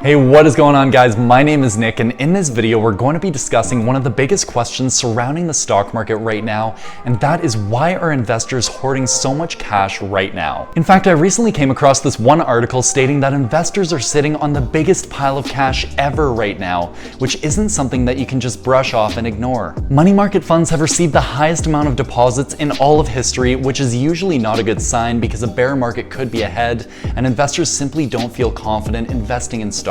Hey, what is going on, guys? My name is Nick, and in this video we're going to be discussing one of the biggest questions surrounding the stock market right now, and that is why are investors hoarding so much cash right now? In fact, I recently came across this one article stating that investors are sitting on the biggest pile of cash ever right now, which isn't something that you can just brush off and ignore. Money market funds have received the highest amount of deposits in all of history, which is usually not a good sign because a bear market could be ahead, and investors simply don't feel confident investing in stocks.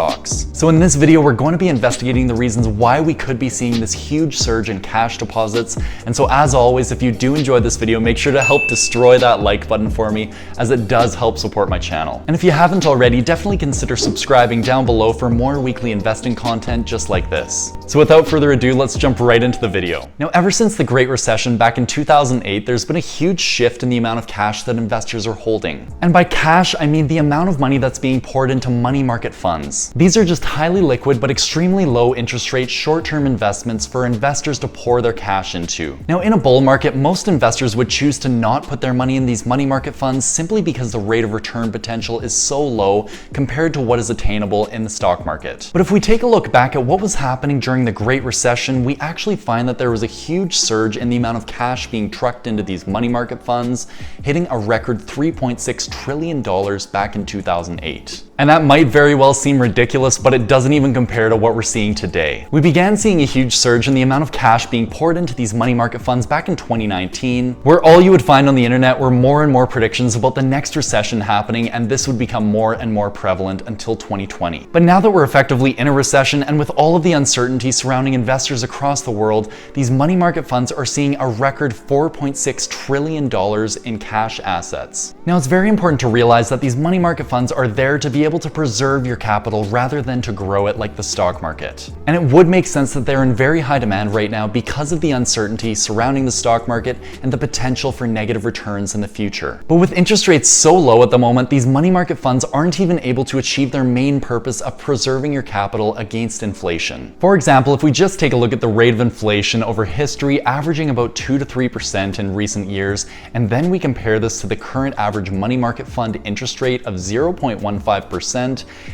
So in this video, we're going to be investigating the reasons why we could be seeing this huge surge in cash deposits. And so as always, if you do enjoy this video, make sure to help destroy that like button for me, as it does help support my channel. And if you haven't already, definitely consider subscribing down below for more weekly investing content just like this. So without further ado, let's jump right into the video. Now, ever since the Great Recession back in 2008, there's been a huge shift in the amount of cash that investors are holding. And by cash, I mean the amount of money that's being poured into money market funds. These are just highly liquid but extremely low interest rate short-term investments for investors to pour their cash into. Now, in a bull market, most investors would choose to not put their money in these money market funds simply because the rate of return potential is so low compared to what is attainable in the stock market. But if we take a look back at what was happening during the Great Recession, we actually find that there was a huge surge in the amount of cash being trucked into these money market funds, hitting a record $3.6 trillion back in 2008. And that might very well seem ridiculous, but it doesn't even compare to what we're seeing today. We began seeing a huge surge in the amount of cash being poured into these money market funds back in 2019, where all you would find on the internet were more and more predictions about the next recession happening, and this would become more and more prevalent until 2020. But now that we're effectively in a recession, and with all of the uncertainty surrounding investors across the world, these money market funds are seeing a record $4.6 trillion in cash assets. Now, it's very important to realize that these money market funds are there to be able to preserve your capital rather than to grow it like the stock market. And it would make sense that they're in very high demand right now because of the uncertainty surrounding the stock market and the potential for negative returns in the future. But with interest rates so low at the moment, these money market funds aren't even able to achieve their main purpose of preserving your capital against inflation. For example, if we just take a look at the rate of inflation over history, averaging about 2 to 3% in recent years, and then we compare this to the current average money market fund interest rate of 0.15%,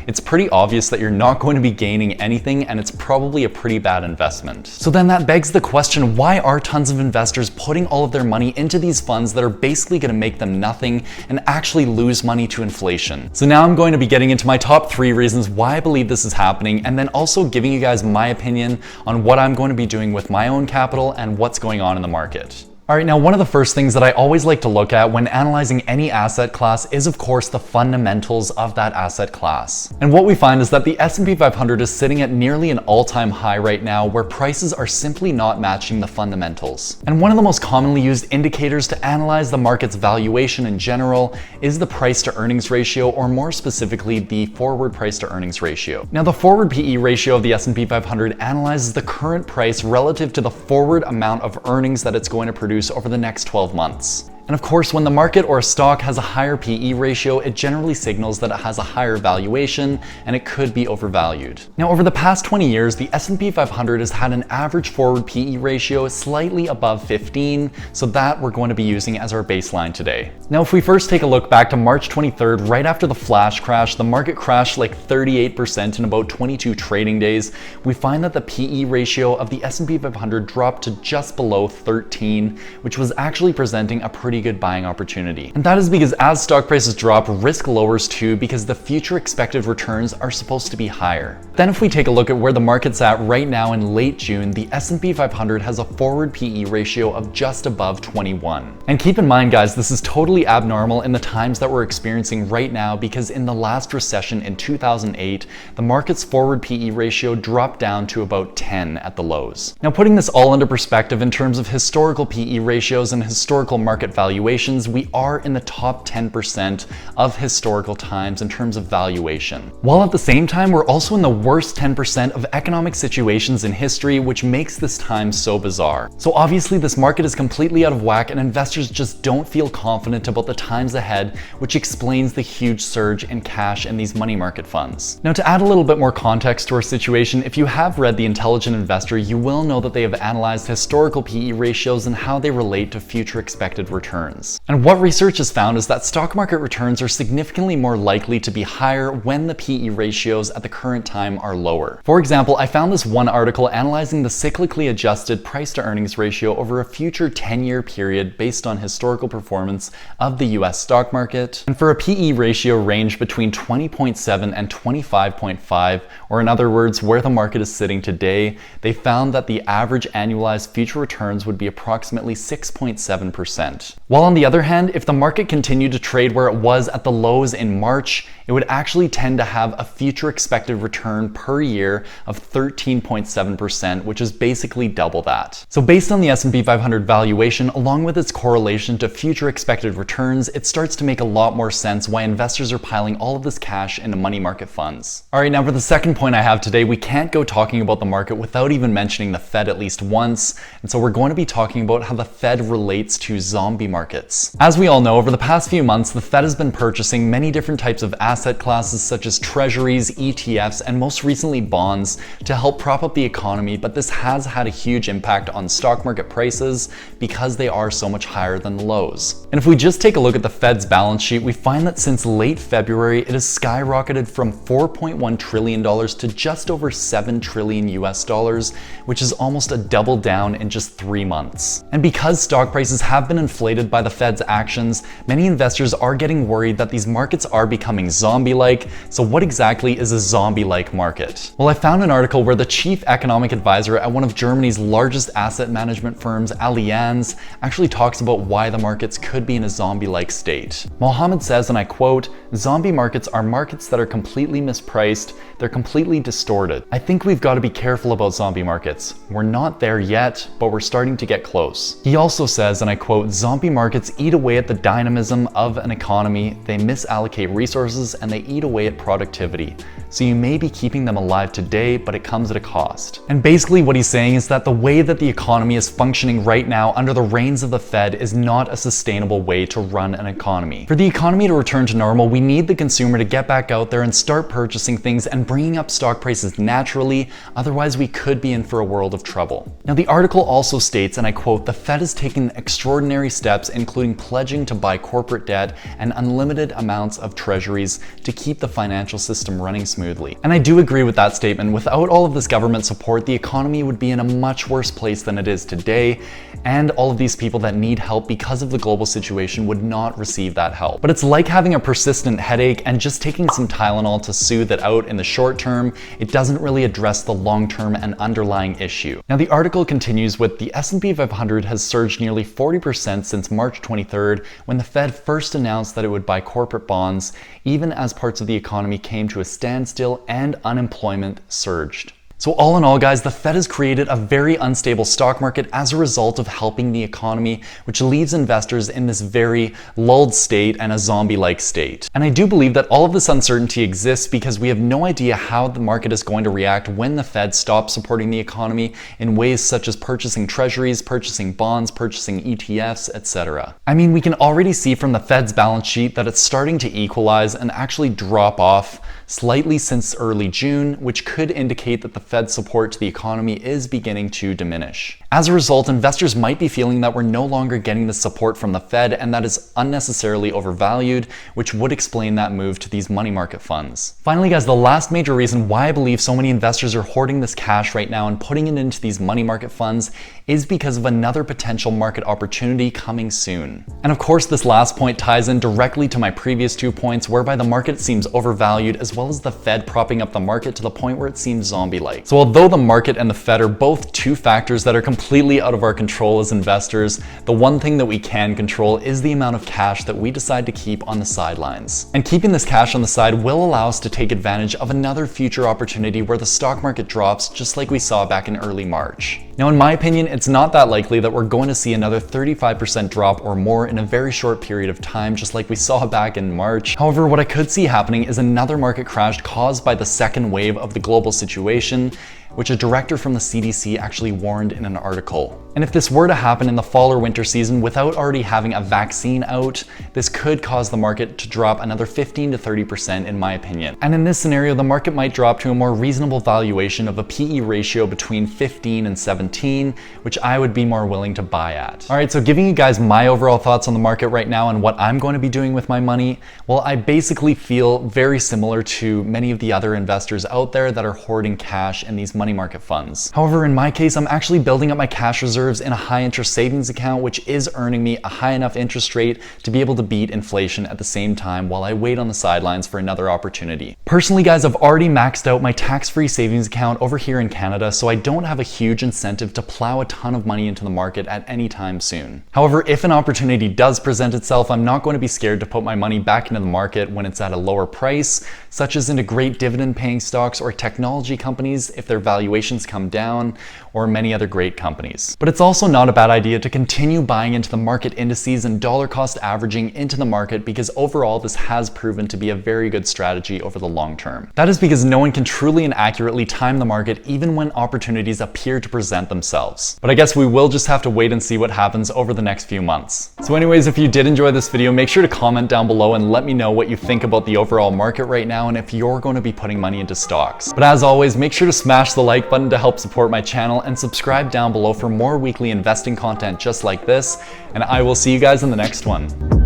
it's pretty obvious that you're not going to be gaining anything, and it's probably a pretty bad investment. So then that begs the question, why are tons of investors putting all of their money into these funds that are basically going to make them nothing and actually lose money to inflation? So now I'm going to be getting into my top 3 reasons why I believe this is happening, and then also giving you guys my opinion on what I'm going to be doing with my own capital and what's going on in the market. Alright, now one of the first things that I always like to look at when analyzing any asset class is, of course, the fundamentals of that asset class. And what we find is that the S&P 500 is sitting at nearly an all-time high right now, where prices are simply not matching the fundamentals. And one of the most commonly used indicators to analyze the market's valuation in general is the price to earnings ratio, or more specifically, the forward price to earnings ratio. Now, the forward PE ratio of the S&P 500 analyzes the current price relative to the forward amount of earnings that it's going to produce over the next 12 months. And of course, when the market or a stock has a higher PE ratio, it generally signals that it has a higher valuation and it could be overvalued. Now, over the past 20 years, the S&P 500 has had an average forward PE ratio slightly above 15, so that we're going to be using as our baseline today. Now, if we first take a look back to March 23rd, right after the flash crash, the market crashed like 38% in about 22 trading days. We find that the PE ratio of the S&P 500 dropped to just below 13, which was actually presenting a pretty good buying opportunity. And that is because as stock prices drop, risk lowers too, because the future expected returns are supposed to be higher. Then if we take a look at where the market's at right now in late June, the S&P 500 has a forward PE ratio of just above 21. And keep in mind, guys, this is totally abnormal in the times that we're experiencing right now, because in the last recession in 2008, the market's forward PE ratio dropped down to about 10 at the lows. Now, putting this all into perspective in terms of historical PE ratios and historical market valuations, we are in the top 10% of historical times in terms of valuation. While at the same time, we're also in the worst 10% of economic situations in history, which makes this time so bizarre. So obviously this market is completely out of whack, and investors just don't feel confident about the times ahead, which explains the huge surge in cash in these money market funds. Now, to add a little bit more context to our situation, if you have read The Intelligent Investor, you will know that they have analyzed historical PE ratios and how they relate to future expected returns. returns. And what research has found is that stock market returns are significantly more likely to be higher when the PE ratios at the current time are lower. For example, I found this one article analyzing the cyclically adjusted price to earnings ratio over a future 10-year period based on historical performance of the US stock market. And for a PE ratio range between 20.7 and 25.5, or in other words, where the market is sitting today, they found that the average annualized future returns would be approximately 6.7%. While on the other hand, if the market continued to trade where it was at the lows in March, it would actually tend to have a future expected return per year of 13.7%, which is basically double that. So based on the S&P 500 valuation, along with its correlation to future expected returns, it starts to make a lot more sense why investors are piling all of this cash into money market funds. All right, now for the second point I have today, we can't go talking about the market without even mentioning the Fed at least once, and so we're going to be talking about how the Fed relates to zombie markets. As we all know, over the past few months, the Fed has been purchasing many different types of asset classes such as treasuries, ETFs, and most recently bonds to help prop up the economy, but this has had a huge impact on stock market prices because they are so much higher than the lows. And if we just take a look at the Fed's balance sheet, we find that since late February, it has skyrocketed from $4.1 trillion to just over $7 trillion US dollars, which is almost a double down in just 3 months. And because stock prices have been inflated by the Fed's actions, many investors are getting worried that these markets are becoming zombie-like. So what exactly is a zombie-like market? Well, I found an article where the chief economic advisor at one of Germany's largest asset management firms, Allianz, actually talks about why the markets could be in a zombie-like state. Mohammed says, and I quote, "Zombie markets are markets that are completely mispriced, they're completely distorted. I think we've got to be careful about zombie markets. We're not there yet, but we're starting to get close." He also says, and I quote, "Zombie markets eat away at the dynamism of an economy, they misallocate resources, and they eat away at productivity. So you may be keeping them alive today, but it comes at a cost." And basically what he's saying is that the way that the economy is functioning right now under the reins of the Fed is not a sustainable way to run an economy. For the economy to return to normal, we need the consumer to get back out there and start purchasing things and bringing up stock prices naturally, otherwise we could be in for a world of trouble. Now the article also states, and I quote, "The Fed has taken extraordinary steps, including pledging to buy corporate debt and unlimited amounts of treasuries to keep the financial system running smoothly." And I do agree with that statement. Without all of this government support, the economy would be in a much worse place than it is today, and all of these people that need help because of the global situation would not receive that help. But it's like having a persistent headache, and just taking some Tylenol to soothe it out in the short term, it doesn't really address the long-term and underlying issue. Now the article continues with, "The S&P 500 has surged nearly 40% since March 23rd, when the Fed first announced that it would buy corporate bonds, even as parts of the economy came to a standstill and unemployment surged." So all in all, guys, the Fed has created a very unstable stock market as a result of helping the economy, which leaves investors in this very lulled state and a zombie-like state. And I do believe that all of this uncertainty exists because we have no idea how the market is going to react when the Fed stops supporting the economy in ways such as purchasing treasuries, purchasing bonds, purchasing ETFs, etc. I mean, we can already see from the Fed's balance sheet that it's starting to equalize and actually drop off slightly since early June, which could indicate that the Fed's support to the economy is beginning to diminish. As a result, investors might be feeling that we're no longer getting the support from the Fed, and that is unnecessarily overvalued, which would explain that move to these money market funds. Finally, guys, the last major reason why I believe so many investors are hoarding this cash right now and putting it into these money market funds is because of another potential market opportunity coming soon. And of course, this last point ties in directly to my previous 2 points, whereby the market seems overvalued, as well as the Fed propping up the market to the point where it seems zombie-like. So although the market and the Fed are both two factors that are completely out of our control as investors, the one thing that we can control is the amount of cash that we decide to keep on the sidelines. And keeping this cash on the side will allow us to take advantage of another future opportunity where the stock market drops, just like we saw back in early March. Now, in my opinion, it's not that likely that we're going to see another 35% drop or more in a very short period of time, just like we saw back in March. However, what I could see happening is another market crash caused by the second wave of the global situation, which a director from the CDC actually warned in an article. And if this were to happen in the fall or winter season without already having a vaccine out, this could cause the market to drop another 15 to 30% in my opinion. And in this scenario, the market might drop to a more reasonable valuation of a PE ratio between 15 and 17. 17, which I would be more willing to buy at. All right, so giving you guys my overall thoughts on the market right now and what I'm going to be doing with my money, well, I basically feel very similar to many of the other investors out there that are hoarding cash in these money market funds. However, in my case, I'm actually building up my cash reserves in a high interest savings account, which is earning me a high enough interest rate to be able to beat inflation at the same time while I wait on the sidelines for another opportunity. Personally, guys, I've already maxed out my tax-free savings account over here in Canada, so I don't have a huge incentive to plow a ton of money into the market at any time soon. However, if an opportunity does present itself, I'm not going to be scared to put my money back into the market when it's at a lower price, such as into great dividend-paying stocks or technology companies if their valuations come down, or many other great companies. But it's also not a bad idea to continue buying into the market indices and dollar cost averaging into the market, because overall this has proven to be a very good strategy over the long term. That is because no one can truly and accurately time the market even when opportunities appear to present themselves. But I guess we will just have to wait and see what happens over the next few months. So anyways, if you did enjoy this video, make sure to comment down below and let me know what you think about the overall market right now and if you're going to be putting money into stocks. But as always, make sure to smash the like button to help support my channel and subscribe down below for more weekly investing content just like this, and I will see you guys in the next one.